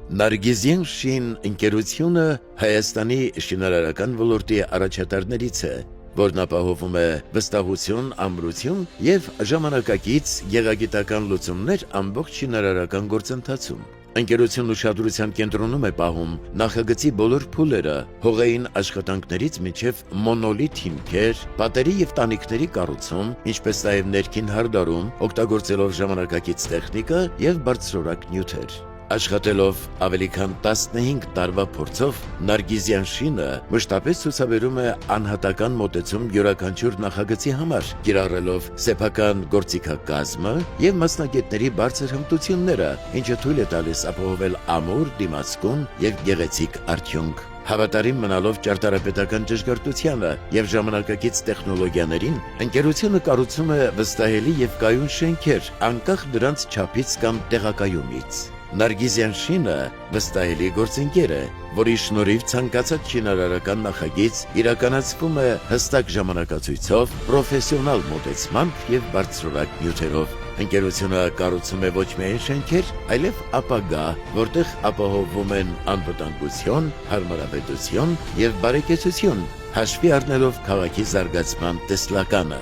Նարգիզյան շին ընկերությունը Հայաստանի շինարարական ոլորտի առաջատարներից է, որն ապահովում է վստահություն, ամրություն և ժամանակակից գեղագիտական լուծումներ ամբողջ շինարարական գործընթացում։ Ընկերությունն ուշադրության կենտրոնում է պահում նախագծի բոլոր փուլերը, հողային աշխատանքներից մինչև մոնոլիթ հիմքեր, պատերի և տանիքների կառուցում, ինչպես նաև ներքին հարդարում, օգտագործելով ժամանակակից տեխնիկա և բարձրորակ նյութեր։ Աշխատելով ավելի քան 15 տարվա փորձով, Նարգիզյան շինը մշտապես ցուցաբերում է անհատական մոտեցում յուրաքանչյուր նախագծի համար, կիրառելով սեփական գործիքակազմը և մասնագետների բարձր հմտությունները, ինչը թույլ է տալիս ապահովել ամուր, դիմացկուն և գեղեցիկ արդյունք։ Հավատարիմ մնալով ճարտարապետական ճշգրտությանը և ժամանակակից տեխնոլոգիաներին, ընկերությունը կառուցում է վստահելի և կայուն շենքեր, անկախ դրանց չափից կամ տեղակայումից։ Նարգիզյան շինը վստահելի գործընկեր է, որի շնորհիվ ցանկացած շինարարական նախագիծ իրականացվում է հստակ ժամանակացույցով, պրոֆեսիոնալ մոտեցմամբ և բարձրորակ նյութերով։ Ընկերությունը կառուցում է ոչ միայն շենքեր, այլև ապագա, որտեղ ապահովվում են անվտանգություն, հարմարավետություն և բարեկեցություն, հաշվի առնելով քաղաքի զարգացման տեսլականը։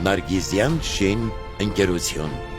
Նարգիզյան շին ընկերություն։